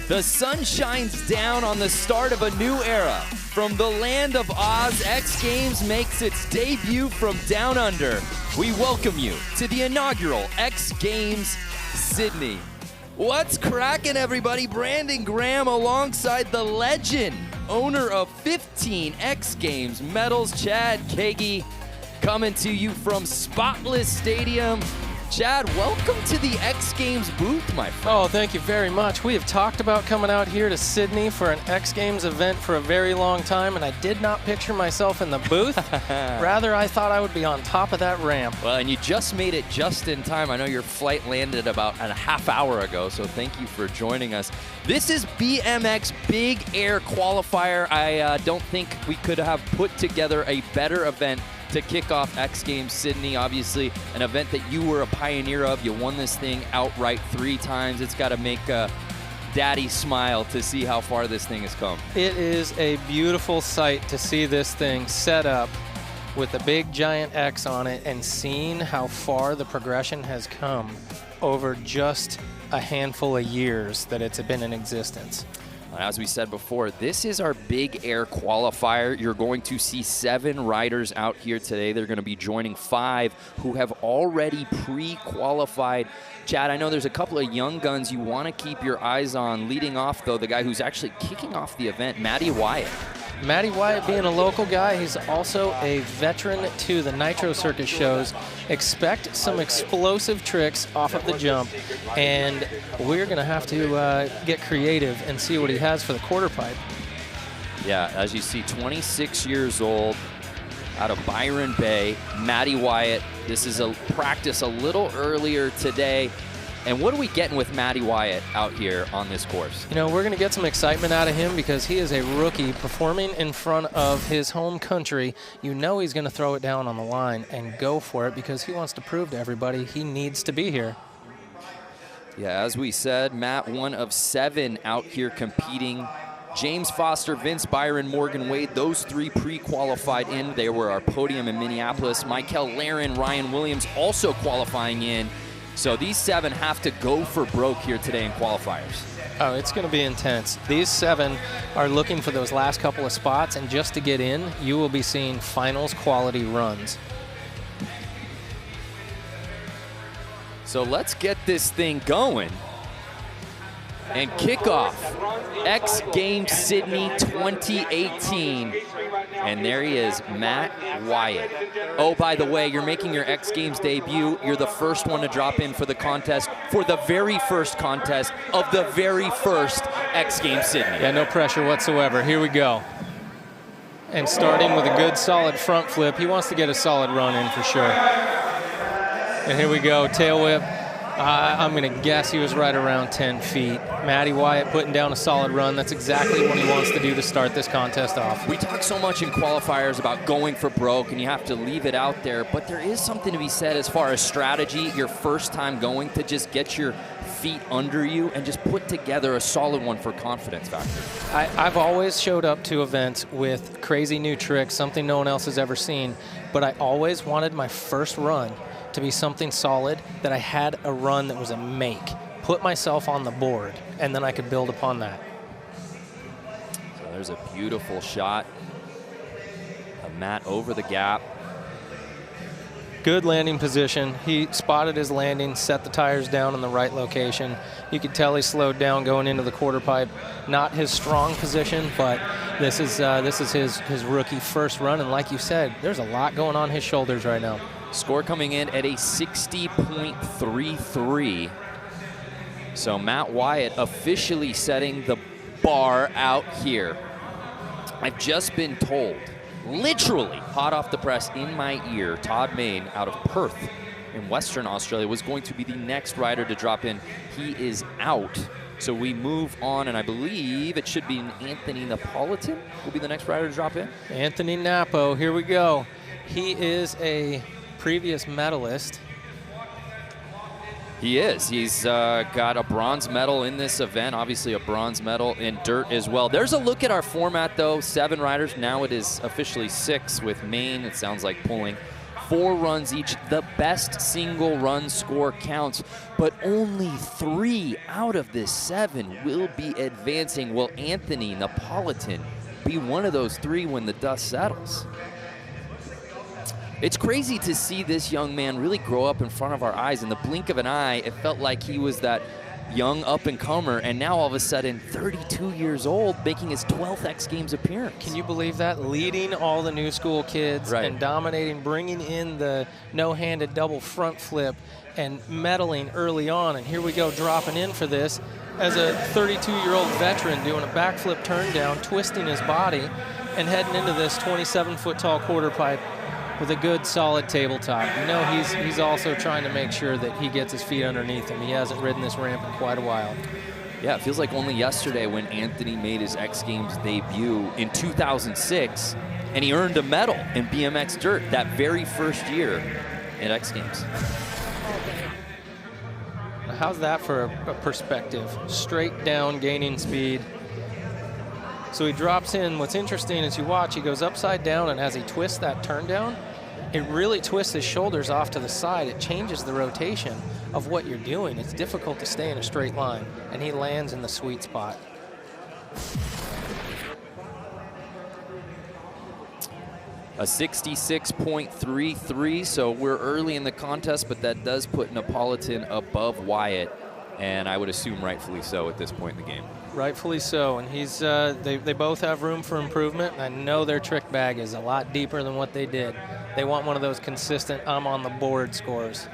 The sun shines down on the start of a new era. From the land of Oz, X Games makes its debut from down under. We welcome you to the inaugural X Games Sydney. What's cracking, everybody? Brandon Graham alongside the legend, owner of 15 X Games medals, Chad Kagi, coming to you from Spotless Stadium. Chad, welcome to the X Games booth, my friend. Oh, thank you very much. We have talked about coming out here to Sydney for an X Games event for a very long time, and I did not picture myself in the booth. Rather, I thought I would be on top of that ramp. Well, and you just made it just in time. I know your flight landed about a half hour ago, so thank you for joining us. This is BMX Big Air Qualifier. I don't think we could have put together a better event to kick off X Games Sydney. Obviously, an event that you were a pioneer of. You won this thing outright 3 times. It's got to make Daddy smile to see how far this thing has come. It is a beautiful sight to see this thing set up with a big giant X on it and seeing how far the progression has come over just a handful of years that it's been in existence. As we said before, this is our Big Air Qualifier. You're going to see 7 riders out here today. They're going to be joining 5 who have already pre-qualified. Chad, I know there's a couple of young guns you want to keep your eyes on. Leading off, though, the guy who's actually kicking off the event, Madi Wyatt. Madi Wyatt being a local guy, he's also a veteran to the Nitro Circus shows. Expect some explosive tricks off of the jump, and we're going to have to get creative and see what he has for the quarter pipe. Yeah, as you see, 26 years old, out of Byron Bay, Madi Wyatt. This is a practice a little earlier today. And what are we getting with Madi Wyatt out here on this course? You know, we're going to get some excitement out of him because he is a rookie performing in front of his home country. You know he's going to throw it down on the line and go for it because he wants to prove to everybody he needs to be here. Yeah, as we said, Matt, one of 7 out here competing. James Foster, Vince Byron, Morgan Wade, those 3 pre-qualified in. They were our podium in Minneapolis. Michael Laren, Ryan Williams also qualifying in. So these 7 have to go for broke here today in qualifiers. Oh, it's going to be intense. These 7 are looking for those last couple of spots, and just to get in, you will be seeing finals quality runs. So let's get this thing going and kick off X Games Sydney 2018. And there he is, Matti Wyatt. Oh, by the way, you're making your X Games debut. You're the first one to drop in for the contest, for the very first contest of the very first X Games Sydney. Yeah, no pressure whatsoever. Here we go. And starting with a good solid front flip. He wants to get a solid run in for sure. And here we go, tail whip. I'm going to guess he was right around 10 feet. Matti Wyatt putting down a solid run. That's exactly what he wants to do to start this contest off. We talk so much in qualifiers about going for broke, and you have to leave it out there, but there is something to be said as far as strategy, your first time going, to just get your feet under you and just put together a solid one for confidence factor. I've always showed up to events with crazy new tricks, something no one else has ever seen, but I always wanted my first run to be something solid, that I had a run that was a make. Put myself on the board, and then I could build upon that. So there's a beautiful shot of Matt over the gap. Good landing position. He spotted his landing, set the tires down in the right location. You could tell he slowed down going into the quarter pipe. Not his strong position, but this is his rookie first run, and like you said, there's a lot going on his shoulders right now. Score coming in at a 60.33. So Matti Wyatt officially setting the bar out here. I've just been told, literally hot off the press in my ear, Todd Main out of Perth in Western Australia was going to be the next rider to drop in. He is out. So we move on, and I believe it should be Anthony Napolitan will be the next rider to drop in. Anthony Napo, here we go. He is a previous medalist. He is. He's got a bronze medal in this event, obviously a bronze medal in dirt as well. There's a look at our format, though. 7 riders. Now it is officially 6 with Maine, it sounds like, pulling 4 runs each. The best single run score counts, but only 3 out of this 7 will be advancing. Will Anthony Napolitan be one of those 3 when the dust settles? It's crazy to see this young man really grow up in front of our eyes. In the blink of an eye, it felt like he was that young up-and-comer, and now all of a sudden, 32 years old, making his 12th X Games appearance. Can you believe that? Leading all the new school kids and dominating, bringing in the no-handed double front flip and medaling early on. And here we go, dropping in for this as a 32-year-old veteran doing a backflip turn down, twisting his body, and heading into this 27-foot-tall quarter pipe with a good, solid tabletop. You know, he's also trying to make sure that he gets his feet underneath him. He hasn't ridden this ramp in quite a while. Yeah, it feels like only yesterday when Anthony made his X Games debut in 2006, and he earned a medal in BMX Dirt that very first year at X Games. How's that for a perspective? Straight down, gaining speed. So he drops in. What's interesting is you watch, he goes upside down, and as he twists that turn down, it really twists his shoulders off to the side. It changes the rotation of what you're doing. It's difficult to stay in a straight line, and he lands in the sweet spot. A 66.33, so we're early in the contest, but that does put Napolitan above Wyatt, and I would assume rightfully so at this point in the game. Rightfully so, and he's they both have room for improvement. I know their trick bag is a lot deeper than what they did. They want one of those consistent I'm on the board scores.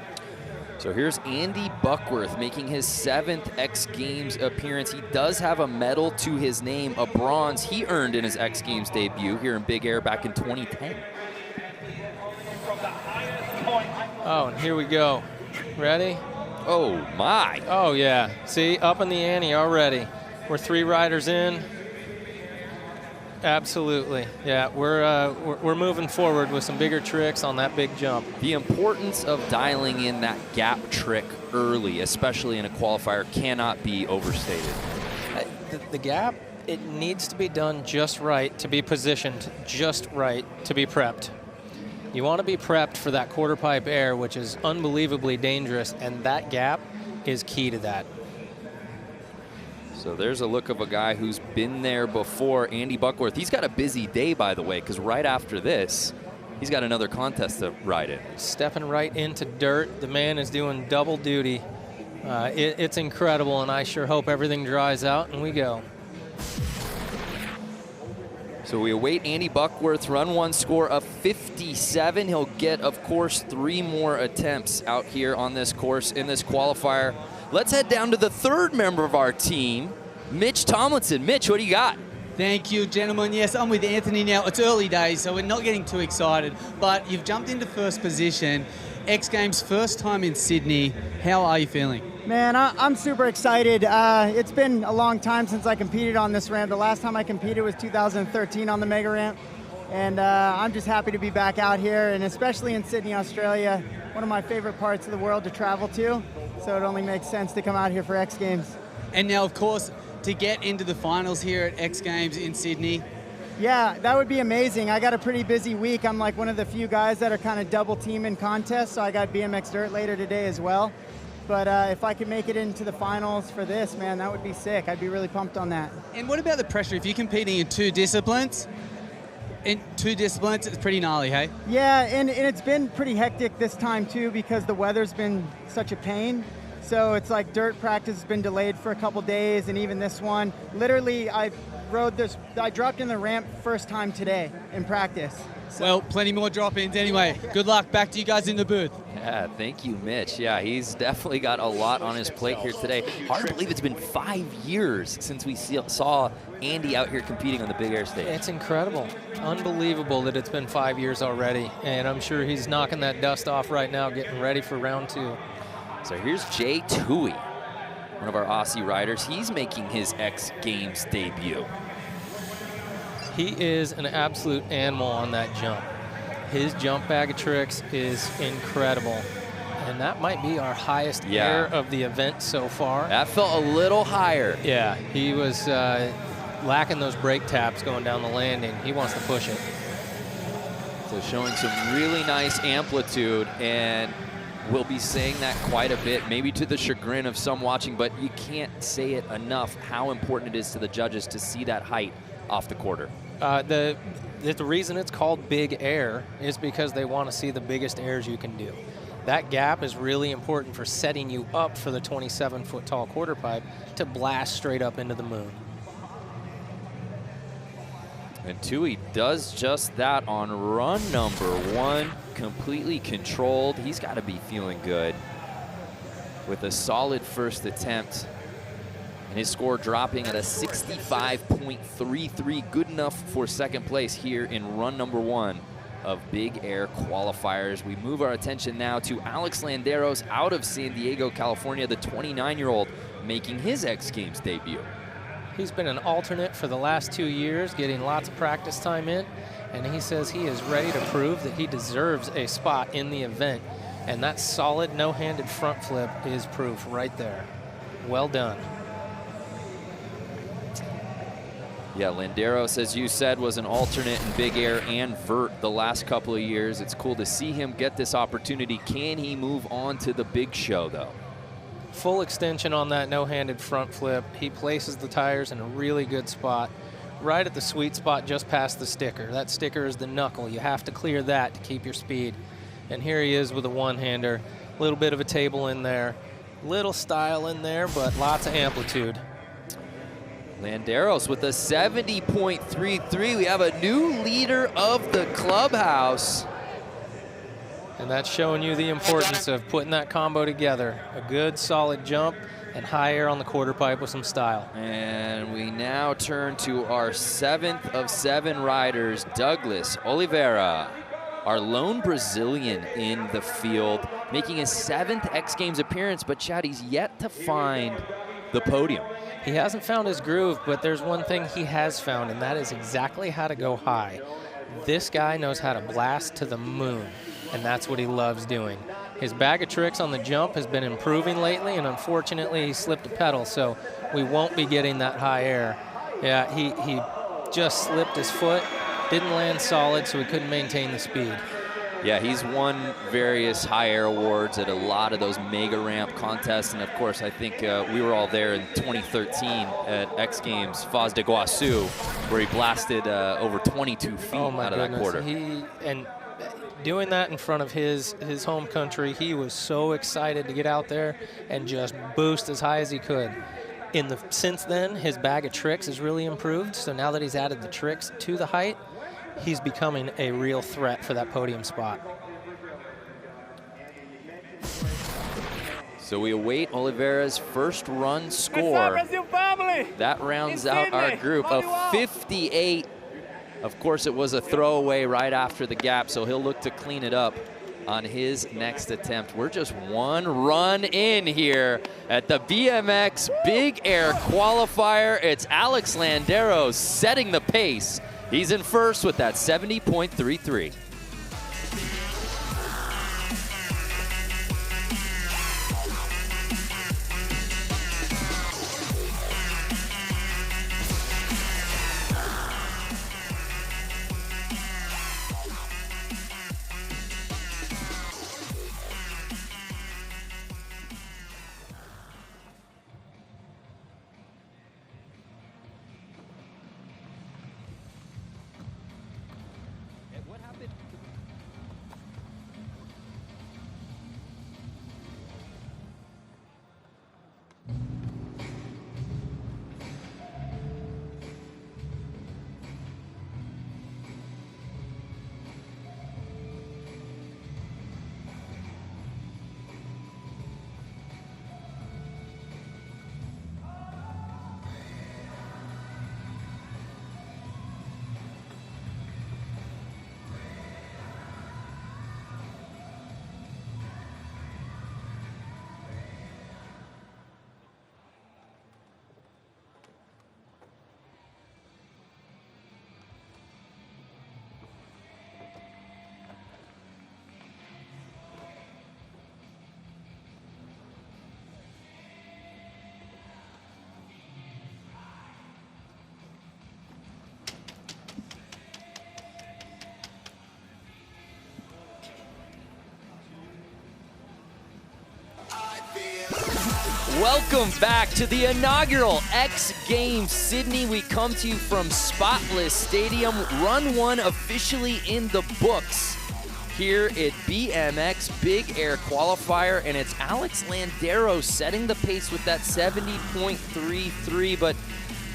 So here's Andy Buckworth making his 7th X Games appearance. He does have a medal to his name, a bronze he earned in his X Games debut here in Big Air back in 2010. Oh, and here we go. Ready? Oh my. Oh yeah, see, up in the ante already. We're 3 riders in. Absolutely, yeah. We're moving forward with some bigger tricks on that big jump. The importance of dialing in that gap trick early, especially in a qualifier, cannot be overstated. The gap, it needs to be done just right to be positioned, just right to be prepped. You want to be prepped for that quarter pipe air, which is unbelievably dangerous, and that gap is key to that. So there's a look of a guy who's been there before, Andy Buckworth. He's got a busy day, by the way, because right after this, he's got another contest to ride in. Stepping right into dirt. The man is doing double duty. It's incredible, and I sure hope everything dries out, and we go. So we await Andy Buckworth's run 1 score of 57. He'll get, of course, 3 more attempts out here on this course in this qualifier. Let's head down to the 3rd member of our team, Mitch Tomlinson. Mitch, what do you got? Thank you, gentlemen. Yes, I'm with Anthony now. It's early days, so we're not getting too excited, but you've jumped into first position. X Games, first time in Sydney. How are you feeling? Man, I'm super excited. It's been a long time since I competed on this ramp. The last time I competed was 2013 on the mega ramp. And I'm just happy to be back out here, and especially in Sydney, Australia, one of my favorite parts of the world to travel to. So it only makes sense to come out here for X Games. And now, of course, to get into the finals here at X Games in Sydney. Yeah, that would be amazing. I got a pretty busy week. I'm like one of the few guys that are kind of double team in contests, so I got BMX Dirt later today as well. But if I could make it into the finals for this, man, that would be sick. I'd be really pumped on that. And what about the pressure? If you're competing in 2 disciplines, it's pretty gnarly, hey? Yeah, and it's been pretty hectic this time too because the weather's been such a pain. So it's like dirt practice has been delayed for a couple days, and even this one. Literally, I dropped in the ramp first time today in practice. So. Well, plenty more drop-ins anyway. Good luck. Back to you guys in the booth. Yeah, thank you, Mitch. Yeah, he's definitely got a lot on his plate here today. Hard to believe it's been 5 years since we saw Andy out here competing on the Big Air stage. It's incredible. Unbelievable that it's been 5 years already, and I'm sure he's knocking that dust off right now, getting ready for round 2. So here's Jay Tui, one of our Aussie riders. He's making his X Games debut. He is an absolute animal on that jump. His jump bag of tricks is incredible. And that might be our highest air of the event so far. That felt a little higher. Yeah, he was lacking those brake taps going down the landing. He wants to push it. So showing some really nice amplitude, and we'll be saying that quite a bit, maybe to the chagrin of some watching, but you can't say it enough how important it is to the judges to see that height off the quarter. The reason it's called Big Air is because they want to see the biggest airs you can do. That gap is really important for setting you up for the 27-foot tall quarter pipe to blast straight up into the moon. And Tui does just that on run number 1, completely controlled. He's got to be feeling good with a solid first attempt. And his score dropping at a 65.33, good enough for second place here in run number 1 of Big Air Qualifiers. We move our attention now to Alex Landeros out of San Diego, California, the 29-year-old making his X Games debut. He's been an alternate for the last 2 years, getting lots of practice time in, and he says he is ready to prove that he deserves a spot in the event. And that solid no-handed front flip is proof right there. Well done. Yeah, Landeros, as you said, was an alternate in Big Air and Vert the last couple of years. It's cool to see him get this opportunity. Can he move on to the big show, though? Full extension on that no-handed front flip. He places the tires in a really good spot, right at the sweet spot just past the sticker. That sticker is the knuckle. You have to clear that to keep your speed. And here he is with a one-hander. A little bit of a table in there. Little style in there, but lots of amplitude. Landeros with a 70.33. We have a new leader of the clubhouse. And that's showing you the importance of putting that combo together. A good, solid jump and high air on the quarter pipe with some style. And we now turn to our 7th of 7 riders, Douglas Olivera, our lone Brazilian in the field, making his 7th X Games appearance, but Chad, he's yet to find the podium. He hasn't found his groove, but there's one thing he has found, and that is exactly how to go high. This guy knows how to blast to the moon, and that's what he loves doing. His bag of tricks on the jump has been improving lately, and unfortunately he slipped a pedal, so we won't be getting that high air. Yeah, he just slipped his foot, didn't land solid, so he couldn't maintain the speed. Yeah, he's won various high air awards at a lot of those mega ramp contests, and of course I think we were all there in 2013 at X Games Foz de Iguaçu, where he blasted over 22 feet out of that quarter. And doing that in front of his home country, he was so excited to get out there and just boost as high as he could. Since then, his bag of tricks has really improved, so now that he's added the tricks to the height, he's becoming a real threat for that podium spot. So we await Olivera's first run score. That rounds out our group of 58. Of course, it was a throwaway right after the gap, so he'll look to clean it up on his next attempt. We're just one run in here at the BMX Big Air Qualifier. It's Alex Landeros setting the pace. He's in first with that 70.33. Welcome back to the inaugural X Games Sydney. We come to you from Spotless Stadium. Run 1 officially in the books here at BMX Big Air Qualifier, and it's Alex Landeros setting the pace with that 70.33. But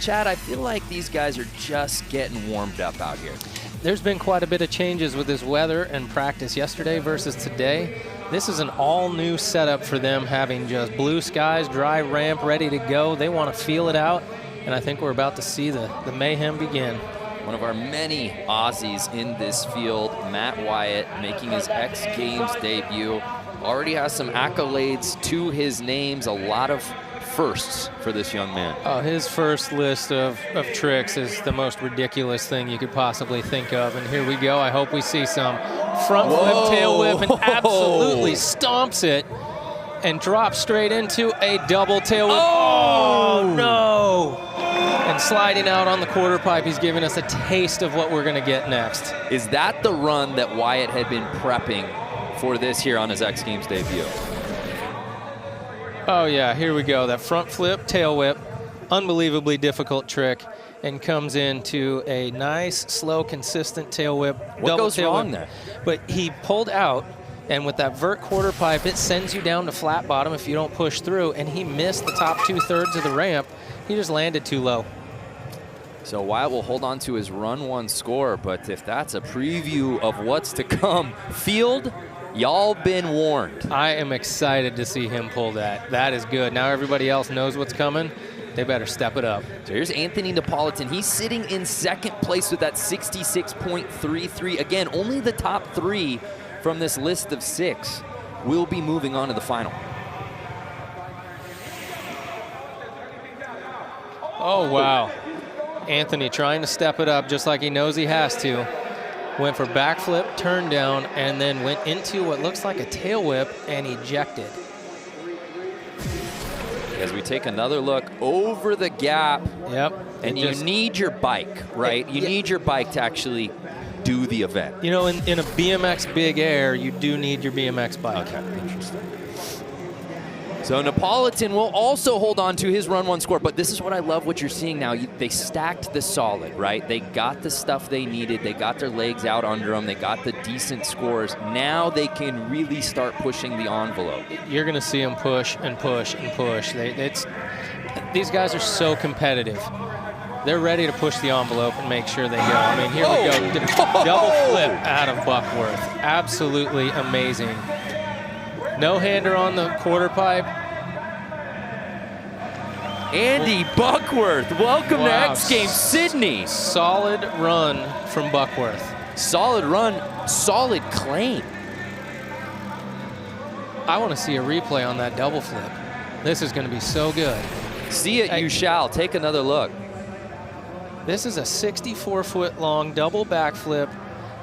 Chad, I feel like these guys are just getting warmed up out here. There's been quite a bit of changes with this weather and practice yesterday versus today. This is an all-new setup for them, having just blue skies, dry ramp, ready to go. They want to feel it out, and I think we're about to see the mayhem begin. One of our many Aussies in this field, Matti Wyatt, making his X Games debut. Already has some accolades to his names, a lot of firsts for this young man. His first list of tricks is the most ridiculous thing you could possibly think of, and here we go. I hope we see some front whip, tail whip, and absolutely stomps it and drops straight into a double tail whip. Oh no! And sliding out on the quarter pipe, he's giving us a taste of what we're going to get next. Is that the run that Wyatt had been prepping for this here on his X Games debut? Oh yeah, here we go. That front flip, tail whip, unbelievably difficult trick, and comes into a nice, slow, consistent tail whip. What goes wrong there? But he pulled out, and with that vert quarter pipe, it sends you down to flat bottom if you don't push through, and he missed the top 2/3 of the ramp. He just landed too low. So Wyatt will hold on to his run 1 score, but if that's a preview of what's to come, field, y'all been warned. I am excited to see him pull that. That is good. Now everybody else knows what's coming. They better step it up. So here's Anthony Napolitan. He's sitting in 2nd place with that 66.33. Again, only the top 3 from this list of 6 will be moving on to the final. Oh, wow. Anthony trying to step it up just like he knows he has to. Went for backflip, turned down, and then went into what looks like a tail whip and ejected. As we take another look over the gap. Yep. And you need your bike, right? You need your bike to actually do the event. You know, in a BMX Big Air, you do need your BMX bike. Okay, interesting. So Napolitan will also hold on to his run 1 score, but this is what I love what you're seeing now. They stacked the solid, right? They got the stuff they needed. They got their legs out under them. They got the decent scores. Now they can really start pushing the envelope. You're going to see them push and push and push. These guys are so competitive. They're ready to push the envelope and make sure they go. I mean, here we go. Double flip out of Buckworth. Absolutely amazing. No-hander on the quarter pipe. Andy Buckworth, welcome to X Games Sydney. Solid run from Buckworth. Solid run, solid claim. I want to see a replay on that double flip. This is going to be so good. See it, you shall. Take another look. This is a 64-foot long double backflip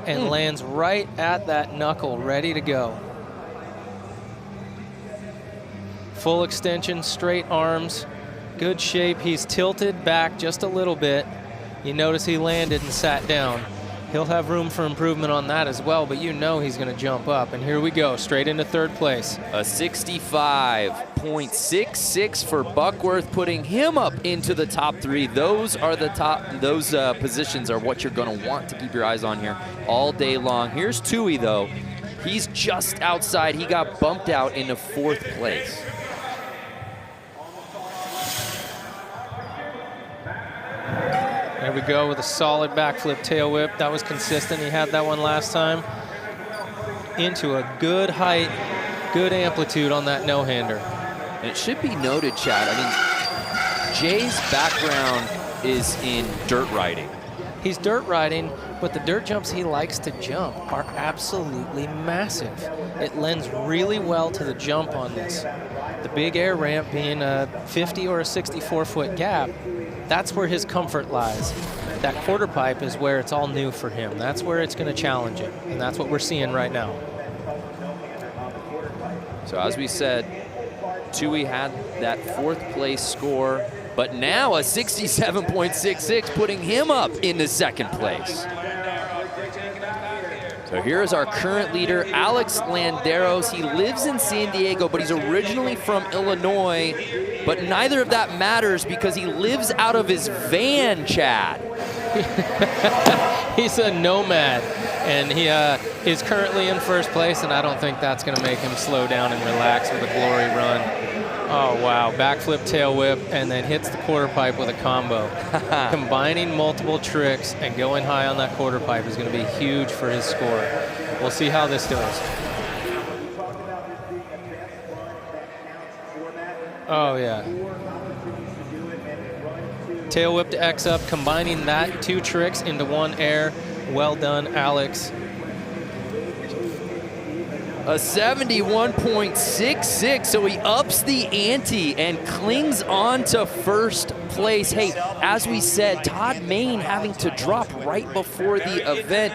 and lands right at that knuckle, ready to go. Full extension, straight arms, good shape. He's tilted back just a little bit. You notice he landed and sat down. He'll have room for improvement on that as well, but you know he's going to jump up. And here we go, straight into 3rd place. A 65.66 for Buckworth, putting him up into the top 3. Those are the positions are what you're going to want to keep your eyes on here all day long. Here's Tui, though. He's just outside. He got bumped out into 4th place. There we go with a solid backflip tail whip. That was consistent. He had that one last time. Into a good height, good amplitude on that no-hander. And it should be noted, Chad, I mean, Jay's background is in dirt riding. He's dirt riding, but the dirt jumps he likes to jump are absolutely massive. It lends really well to the jump on this. The big air ramp being a 50 or a 64-foot gap, that's where his comfort lies. That quarter pipe is where it's all new for him. That's where it's going to challenge him, and that's what we're seeing right now. So as we said, Tui had that 4th place score, but now a 67.66, putting him up into 2nd place. So So here is our current leader, Alex Landeros. He lives in San Diego, but he's originally from Illinois. But neither of that matters because he lives out of his van, Chad. He's a nomad, and he is currently in first place, and I don't think that's going to make him slow down and relax with a glory run. Oh, wow. Backflip, tail whip, and then hits the quarter pipe with a combo. Combining multiple tricks and going high on that quarter pipe is going to be huge for his score. We'll see how this goes. Oh, yeah. Tail whip to X up, combining that 2 tricks into 1 air. Well done, Alex. A 71.66, so he ups the ante and clings on to first place. Hey, as we said, Todd Main having to drop right before the event.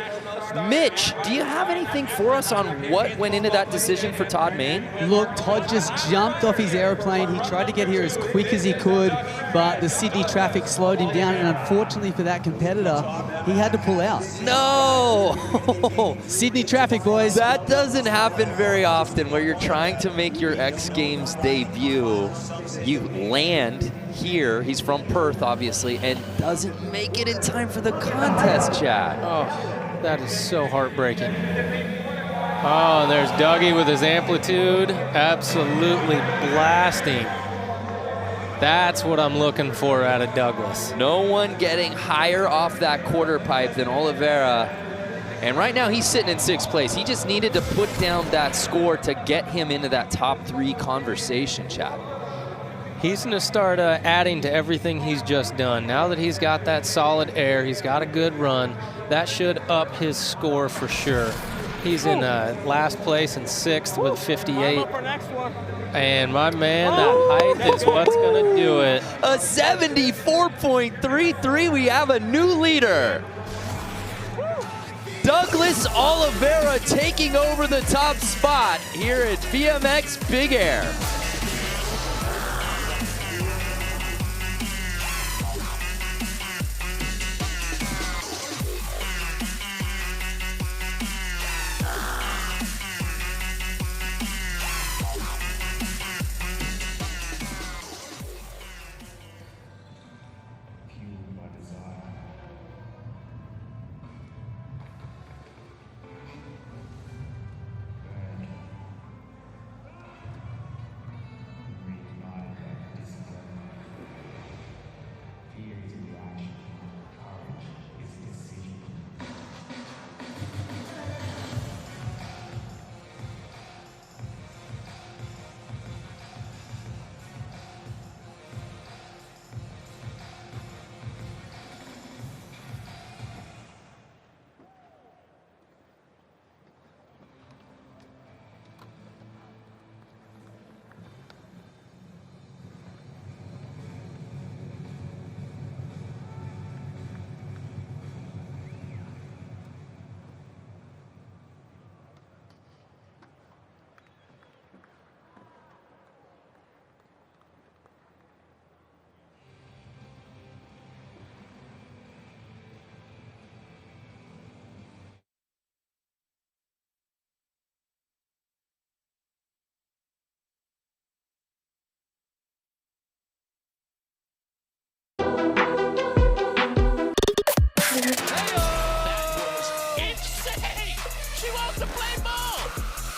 Mitch, do you have anything for us on what went into that decision for Todd Main? Look, Todd just jumped off his airplane. He tried to get here as quick as he could, but the Sydney traffic slowed him down, and unfortunately for that competitor, he had to pull out. No! Sydney traffic, boys. That doesn't happen very often where you're trying to make your X Games debut. You land here, he's from Perth, obviously, and doesn't make it in time for the contest, Chad. Oh. That is so heartbreaking. Oh, and there's Dougie with his amplitude. Absolutely blasting. That's what I'm looking for out of Douglas. No one getting higher off that quarter pipe than Olivera. And right now he's sitting in 6th place. He just needed to put down that score to get him into that top 3 conversation, Chad. He's going to start adding to everything he's just done. Now that he's got that solid air, he's got a good run, that should up his score for sure. He's in last place in 6th with 58. And my man, that height is what's going to do it. A 74.33, we have a new leader. Douglas Olivera taking over the top spot here at BMX Big Air.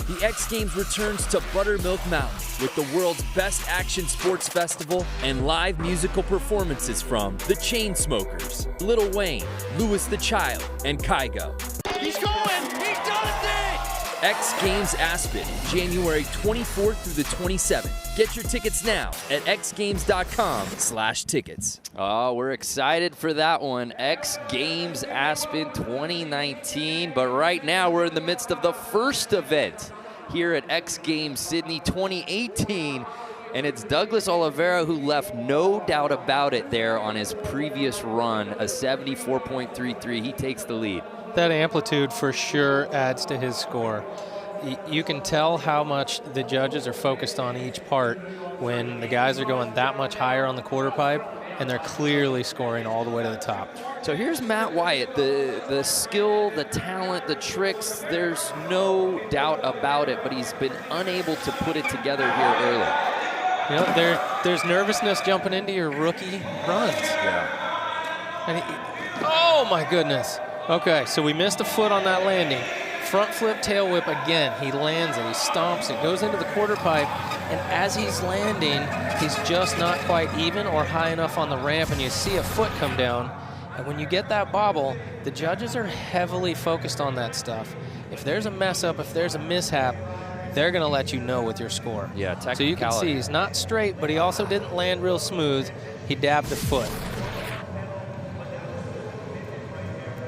The X Games returns to Buttermilk Mountain with the world's best action sports festival and live musical performances from The Chainsmokers, Lil Wayne, Louis the Child, and Kygo. He's going! He does it! X Games Aspen, January 24th through the 27th. Get your tickets now at xgames.com/tickets. Oh, we're excited for that one. X Games Aspen 2019. But right now we're in the midst of the first event here at X Games Sydney 2018. And it's Douglas Olivera who left no doubt about it there on his previous run, a 74.33. He takes the lead. That amplitude for sure adds to his score. You can tell how much the judges are focused on each part when the guys are going that much higher on the quarter pipe and they're clearly scoring all the way to the top. So here's Matti Wyatt, the skill, the talent, the tricks, there's no doubt about it, but he's been unable to put it together here early. You know, there's nervousness jumping into your rookie runs. Yeah. And oh my goodness. Okay, so we missed a foot on that landing. Front flip, tail whip again. He lands it, he stomps it, goes into the quarter pipe, and as he's landing, he's just not quite even or high enough on the ramp, and you see a foot come down. And when you get that bobble, the judges are heavily focused on that stuff. If there's a mess up, if there's a mishap, they're gonna let you know with your score. Yeah, technicality. So you can see he's not straight, but he also didn't land real smooth. He dabbed a foot.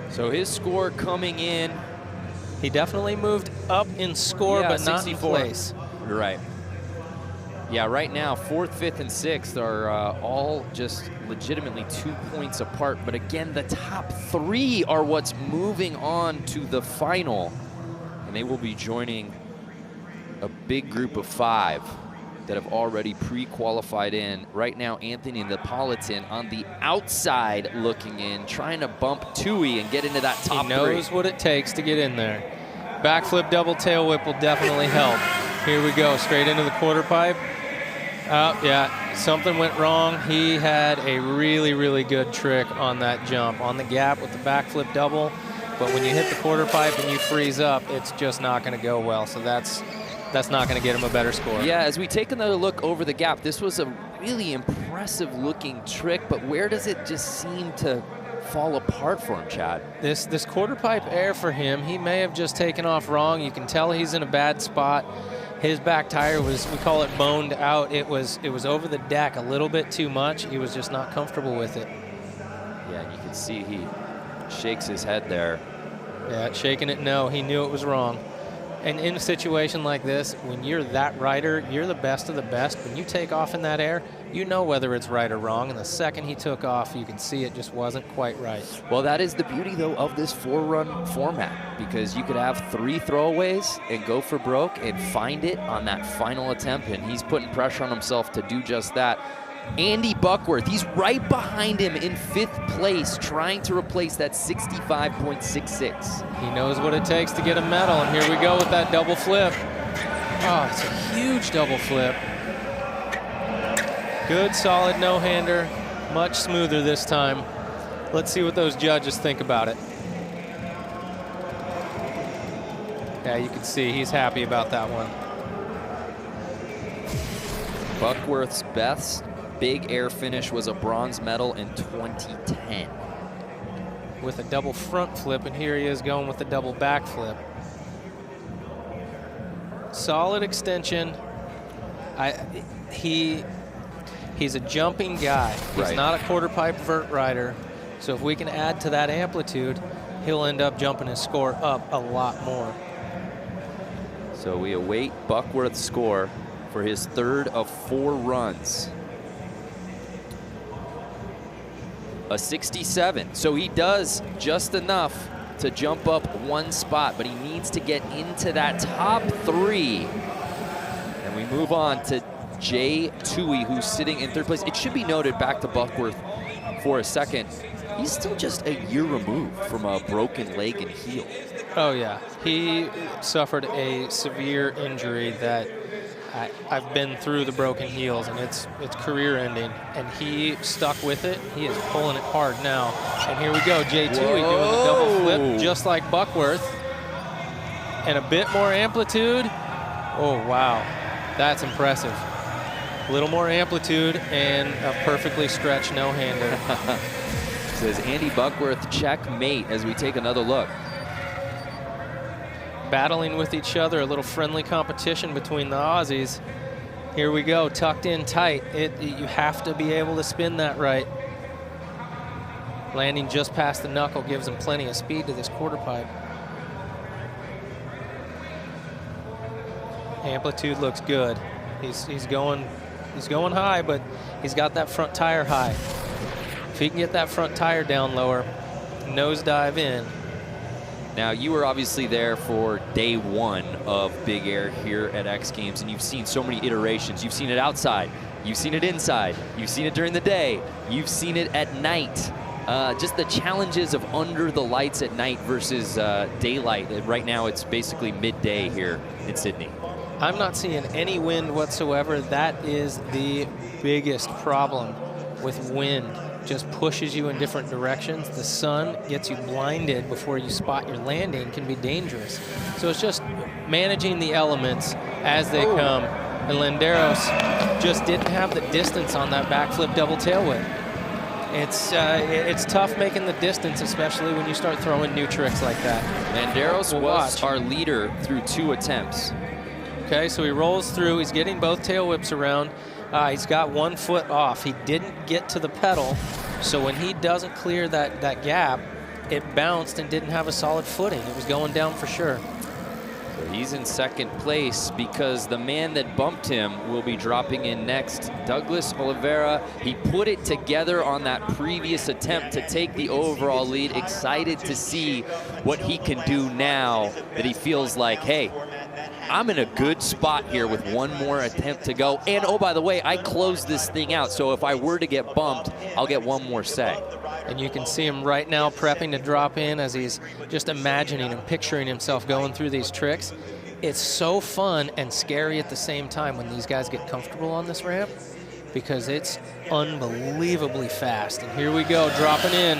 So his score coming in. He definitely moved up in score, Yeah, but 64. not in place. You're right. Yeah, right now, 4th, 5th, and 6th are all just legitimately 2 points apart. But again, the top 3 are what's moving on to the final. And they will be joining a big group of 5 that have already pre-qualified in. Right now, Anthony Napolitan on the outside looking in, trying to bump Tui and get into that top 3. He knows what it takes to get in there. Backflip double tail whip will definitely help. Here we go, straight into the quarter pipe. Yeah, something went wrong. He had a really, really good trick on that jump, on the gap with the backflip double. But when you hit the quarter pipe and you freeze up, it's just not gonna go well. So that's not going to get him a better score. Yeah, as we take another look over the gap, this was a really impressive looking trick, but where does it just seem to fall apart for him, Chad? This quarter pipe air for him, he may have just taken off wrong. You can tell he's in a bad spot. His back tire was, we call it boned out. It was over the deck a little bit too much. He was just not comfortable with it. Yeah, and you can see he shakes his head there. Yeah, shaking it no. He knew it was wrong. And in a situation like this, when you're that rider, you're the best of the best. When you take off in that air, you know whether it's right or wrong. And the second he took off, you can see it just wasn't quite right. Well, that is the beauty, though, of this 4-run format, because you could have 3 throwaways and go for broke and find it on that final attempt. And he's putting pressure on himself to do just that. Andy Buckworth, he's right behind him in 5th place, trying to replace that 65.66. He knows what it takes to get a medal, and here we go with that double flip. Oh, it's a huge double flip. Good, solid no-hander, much smoother this time. Let's see what those judges think about it. Yeah, you can see he's happy about that one. Buckworth's best big air finish was a bronze medal in 2010. With a double front flip, and here he is going with the double back flip. Solid extension. He's a jumping guy. He's Right. not a quarter pipe vert rider. So if we can add to that amplitude, he'll end up jumping his score up a lot more. So we await Buckworth's score for his 3rd of 4 runs. A 67. So he does just enough to jump up 1 spot, but he needs to get into that top 3. And we move on to Jay Tui, who's sitting in 3rd place. It should be noted, back to Buckworth for a second, he's still just a year removed from a broken leg and heel. Oh yeah, he suffered a severe injury that I've been through the broken heels, and it's career ending, and he stuck with it. He is pulling it hard now. And here we go, Jay Tui doing the double flip just like Buckworth. And a bit more amplitude. Oh wow, that's impressive. A little more amplitude and a perfectly stretched no-hander. Says Andy Buckworth, checkmate, as we take another look. Battling with each other, a little friendly competition between the Aussies. Here we go, tucked in tight. You have to be able to spin that right. Landing just past the knuckle gives him plenty of speed to this quarter pipe. Amplitude looks good. He's going high, but he's got that front tire high. If he can get that front tire down lower, nosedive in. Now, you were obviously there for day 1 of Big Air here at X Games, and you've seen so many iterations. You've seen it outside, You've seen it inside. You've seen it during the day. You've seen it at night. Just the challenges of under the lights at night versus daylight. Right now, it's basically midday here in Sydney. I'm not seeing any wind whatsoever. That is the biggest problem with wind. Just pushes you in different directions. The sun gets you blinded before you spot your landing, can be dangerous. So it's just managing the elements as they come. And Landeros just didn't have the distance on that backflip double tail whip. It's tough making the distance, especially when you start throwing new tricks like that. Landeros was our leader through 2 attempts. Okay, so he rolls through. He's getting both tail whips around. He's got 1 foot off. He didn't get to the pedal, so when he doesn't clear that gap, it bounced and didn't have a solid footing. It was going down for sure. So he's in second place because the man that bumped him will be dropping in next. Douglas Olivera, he put it together on that previous attempt to take the overall lead. Excited to see what he can do now that he feels like, hey, I'm in a good spot here with 1 more attempt to go. And oh, by the way, I closed this thing out. So if I were to get bumped, I'll get 1 more say. And you can see him right now prepping to drop in as he's just imagining and picturing himself going through these tricks. It's so fun and scary at the same time when these guys get comfortable on this ramp because it's unbelievably fast. And here we go, dropping in.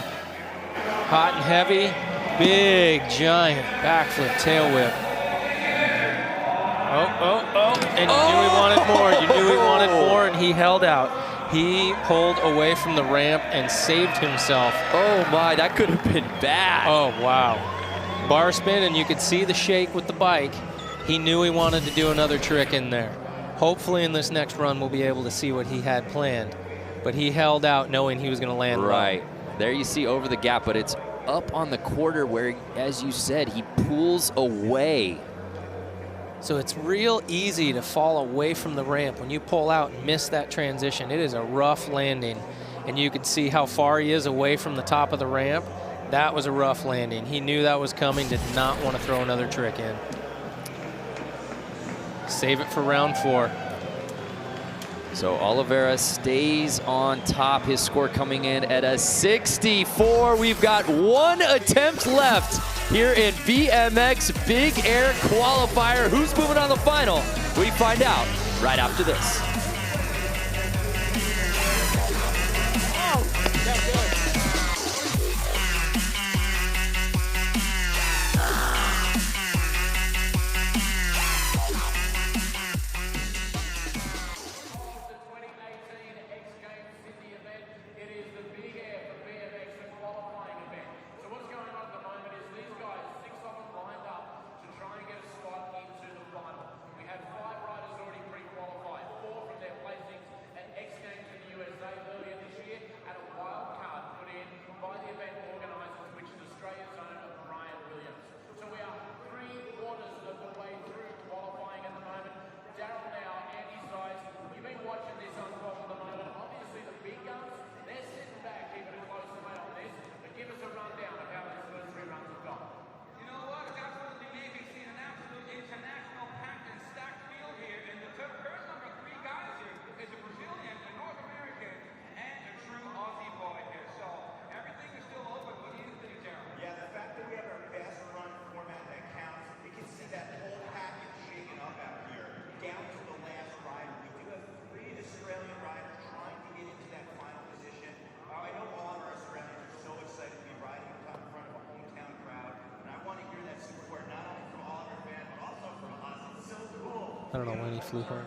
Hot and heavy, big, giant backflip tail whip. Oh, and you knew he wanted more. You knew he wanted more, and he held out. He pulled away from the ramp and saved himself. Oh my, that could have been bad. Oh, wow. Bar spin, and you could see the shake with the bike. He knew he wanted to do another trick in there. Hopefully in this next run, we'll be able to see what he had planned. But he held out knowing he was going to land right. There you see over the gap, but it's up on the quarter where, as you said, he pulls away. So it's real easy to fall away from the ramp when you pull out and miss that transition. It is a rough landing, and you could see how far he is away from the top of the ramp. That was a rough landing. He knew that was coming, did not want to throw another trick in. Save it for round 4. So Olivera stays on top. His score coming in at a 64. We've got 1 attempt left here in BMX Big Air Qualifier. Who's moving on the final? We find out right after this. I don't know when he flew home.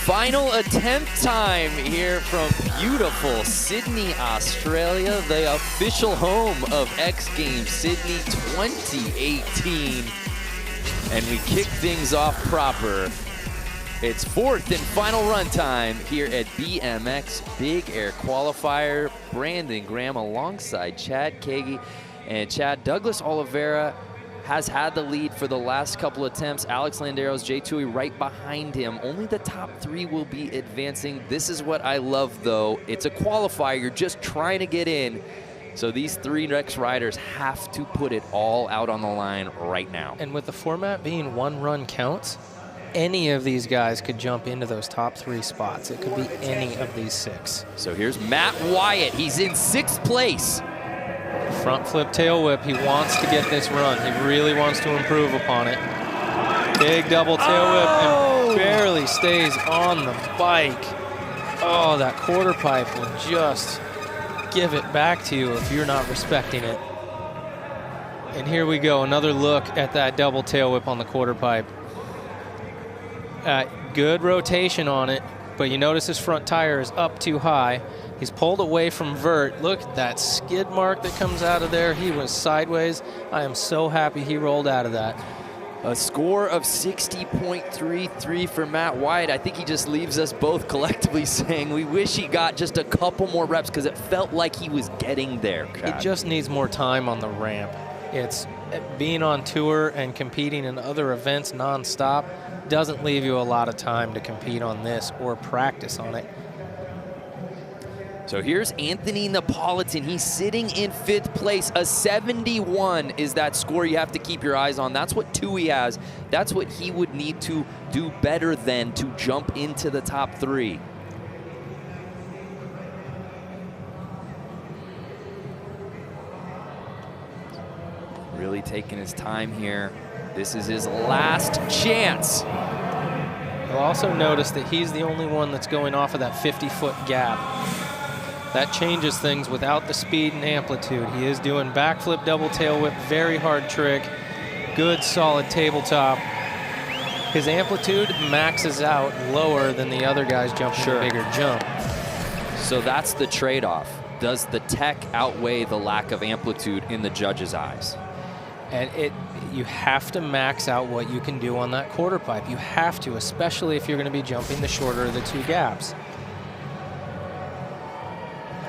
Final attempt time here from beautiful Sydney, Australia, the official home of X Games Sydney 2018. And we kick things off proper. It's 4th and final run time here at BMX Big Air Qualifier. Brandon Graham alongside Chad Kagi. And Chad, Douglas Olivera has had the lead for the last couple attempts. Alex Landeros, Jay Tui right behind him. Only the top 3 will be advancing. This is what I love, though. It's a qualifier. You're just trying to get in. So these 3 next riders have to put it all out on the line right now. And with the format being 1 run counts, any of these guys could jump into those top 3 spots. It could be any of these 6. So here's Matti Wyatt. He's in 6th place. Front flip tail whip. He wants to get this run. He really wants to improve upon it. Big double tail whip and barely stays on the bike. Oh, that quarter pipe will just give it back to you if you're not respecting it. And here we go, another look at that double tail whip on the quarter pipe. Good rotation on it, but you notice his front tire is up too high. He's pulled away from vert. Look at that skid mark that comes out of there. He was sideways. I am so happy he rolled out of that. A score of 60.33 for Matti Wyatt. I think he just leaves us both collectively saying we wish he got just a couple more reps because it felt like he was getting there. It just needs more time on the ramp. It's being on tour and competing in other events nonstop doesn't leave you a lot of time to compete on this or practice on it. So here's Anthony Napolitan. He's sitting in 5th place. A 71 is that score you have to keep your eyes on. That's what Tui has. That's what he would need to do better than to jump into the top 3. Really taking his time here. This is his last chance. You'll also notice that he's the only one that's going off of that 50-foot gap. That changes things without the speed and amplitude. He is doing backflip, double tail whip, very hard trick, good solid tabletop. His amplitude maxes out lower than the other guys jumping a bigger jump. So that's the trade-off. Does the tech outweigh the lack of amplitude in the judge's eyes? And you have to max out what you can do on that quarter pipe. You have to, especially if you're going to be jumping the shorter of the 2 gaps.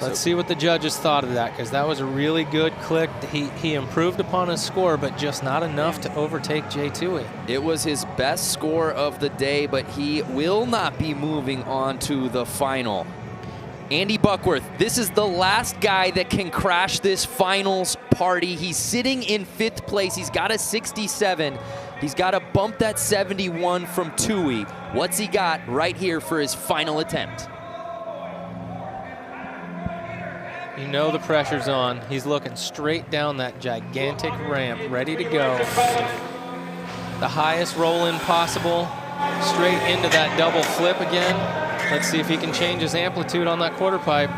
Let's see what the judges thought of that, because that was a really good click. He improved upon his score, but just not enough to overtake Jay Tui. It was his best score of the day, but he will not be moving on to the final. Andy Buckworth, this is the last guy that can crash this finals party. He's sitting in 5th place. He's got a 67. He's got to bump that 71 from Tui. What's he got right here for his final attempt? You know the pressure's on. He's looking straight down that gigantic ramp, ready to go. The highest roll-in possible, straight into that double flip again. Let's see if he can change his amplitude on that quarter pipe.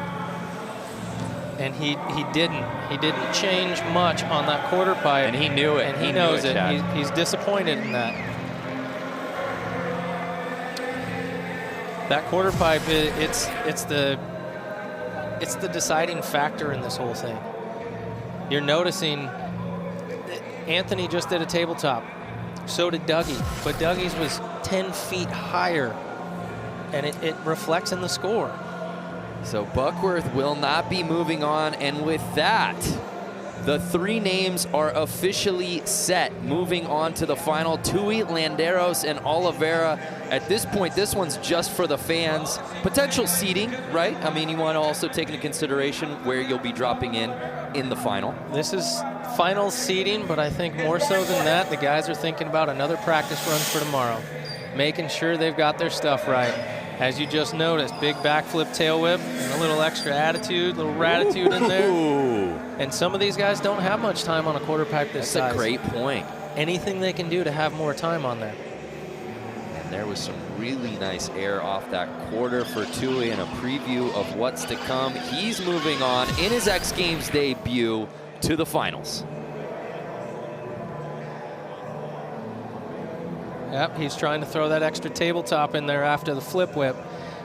And he didn't. He didn't change much on that quarter pipe. And he knew it. And he knows it. He's disappointed in that. That quarter pipe, it's the deciding factor in this whole thing. You're noticing Anthony just did a tabletop. So did Dougie. But Dougie's was 10 feet higher. And it reflects in the score. So Buckworth will not be moving on. And with that, the 3 names are officially set. Moving on to the final, Tui, Landeros, and Olivera. At this point, this one's just for the fans. Potential seeding, right? I mean, you want to also take into consideration where you'll be dropping in the final. This is final seeding, but I think more so than that, the guys are thinking about another practice run for tomorrow. Making sure they've got their stuff right. As you just noticed, big backflip tail whip, and a little extra attitude, little ratitude in there. And some of these guys don't have much time on a quarter pipe this size. That's a great point. Anything they can do to have more time on there. And there was some really nice air off that quarter for Tui and a preview of what's to come. He's moving on in his X Games debut to the finals. Yep, he's trying to throw that extra tabletop in there after the flip whip.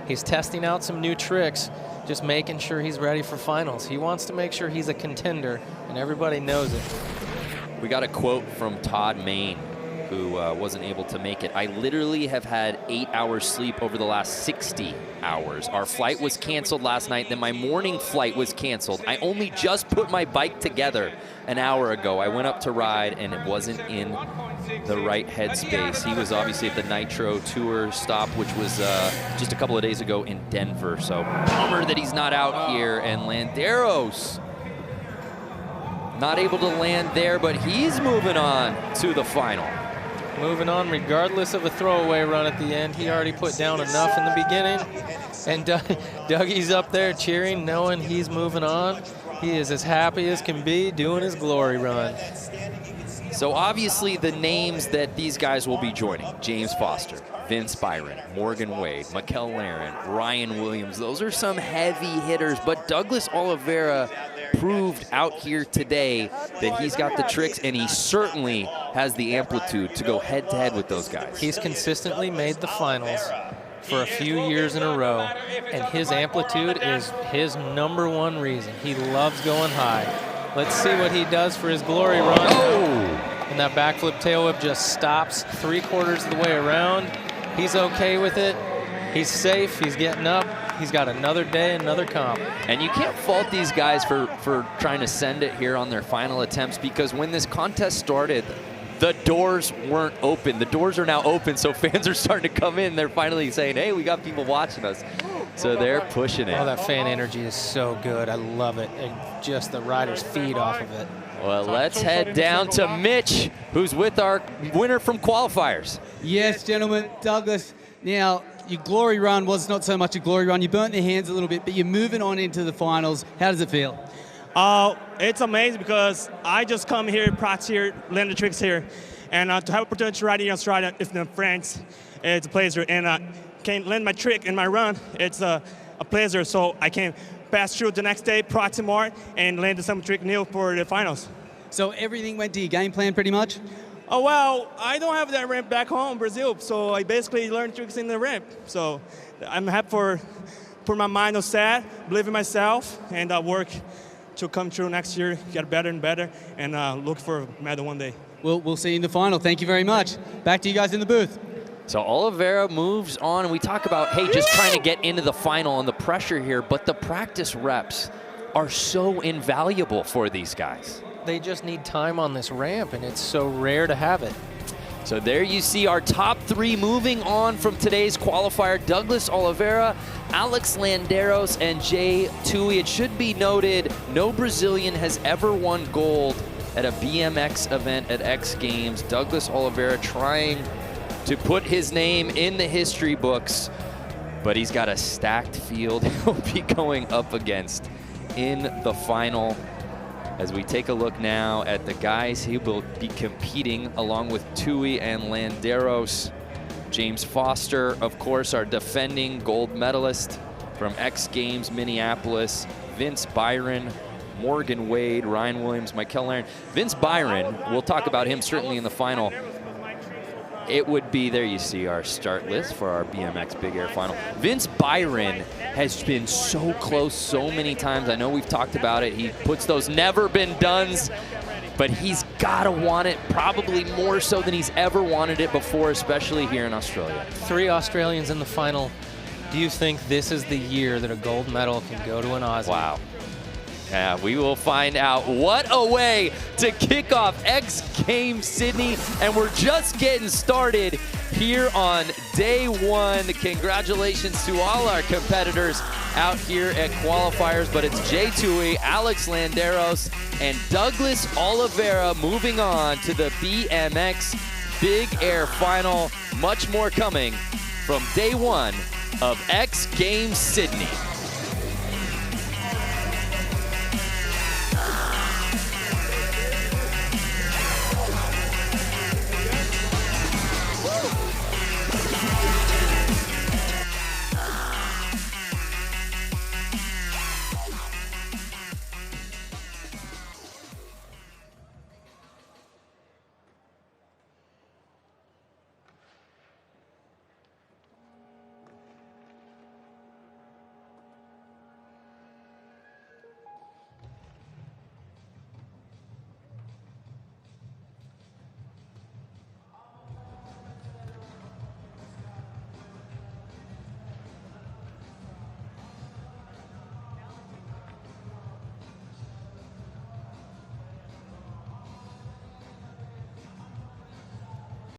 He's testing out some new tricks, just making sure he's ready for finals. He wants to make sure he's a contender, and everybody knows it. We got a quote from Todd Main, who wasn't able to make it. I literally have had 8 hours sleep over the last 60 hours. Our flight was canceled last night, then my morning flight was canceled. I only just put my bike together an hour ago. I went up to ride, and it wasn't in the right headspace. He was obviously at the Nitro Tour stop, which was just a couple of days ago in Denver. So bummer that he's not out here. And Landeros Not able to land there, but he's moving on to the final. Moving on regardless of a throwaway run at the end. He already put down enough in the beginning. And Dougie's up there cheering, knowing he's moving on. He is as happy as can be doing his glory run. So obviously the names that these guys will be joining, James Foster, Vince Byron, Morgan Wade, Mikel Laren, Ryan Williams, those are some heavy hitters, but Douglas Olivera proved out here today that he's got the tricks, and he certainly has the amplitude to go head-to-head with those guys. He's consistently made the finals for a few years in a row, and his amplitude is his #1 reason. He loves going high. Let's see what he does for his glory run. Oh! And that backflip tail whip just stops 3/4 of the way around. He's okay with it. He's safe. He's getting up. He's got another day, another comp. And you can't fault these guys for trying to send it here on their final attempts, because when this contest started, the doors weren't open. The doors are now open, so fans are starting to come in. They're finally saying, hey, we got people watching us. So they're pushing it. Oh, that fan energy is so good. I love it. And just the riders feed off of it. Well, let's head down to Mitch, who's with our winner from qualifiers. Yes, gentlemen, Douglas. Now, your glory run was not so much a glory run. You burnt your hands a little bit, but you're moving on into the finals. How does it feel? It's amazing because I just come here, practice here, learn the tricks here. And to have opportunity to ride in Australia, if in France, it's a pleasure. And can learn my trick and my run, it's a pleasure. So I can pass through the next day, practice more, and land some trick new for the finals. So everything went to your game plan pretty much? Oh, well, I don't have that ramp back home, Brazil, so I basically learned tricks in the ramp. So I'm happy for put my mind on set, believe in myself, and work to come true next year, get better and better, and look for a medal one day. We'll see you in the final. Thank you very much. Back to you guys in the booth. So Olivera moves on, and we talk about, hey, just trying to get into the final and the pressure here, but the practice reps are so invaluable for these guys. They just need time on this ramp, and it's so rare to have it. So there you see our top 3 moving on from today's qualifier: Douglas Olivera, Alex Landeros, and Jay Tui. It should be noted, no Brazilian has ever won gold at a BMX event at X Games. Douglas Olivera trying to put his name in the history books, but he's got a stacked field he'll be going up against in the final. As we take a look now at the guys he will be competing along with Tui and Landeros. James Foster, of course, our defending gold medalist from X Games Minneapolis. Vince Byron, Morgan Wade, Ryan Williams, Mikel Laren. Vince Byron, we'll talk about him certainly in the final. It would be, there you see our start list for our BMX Big Air final. Vince Byron has been so close so many times. I know we've talked about it. He puts those never been dones, but he's gotta want it probably more so than he's ever wanted it before, especially here in Australia. 3 Australians in the final. Do you think this is the year that a gold medal can go to an Aussie? Wow. Yeah, we will find out. What a way to kick off X Games Sydney, and we're just getting started here on day 1. Congratulations to all our competitors out here at qualifiers, but it's Jay Tui, Alex Landeros, and Douglas Olivera moving on to the BMX Big Air Final. Much more coming from day 1 of X Games Sydney.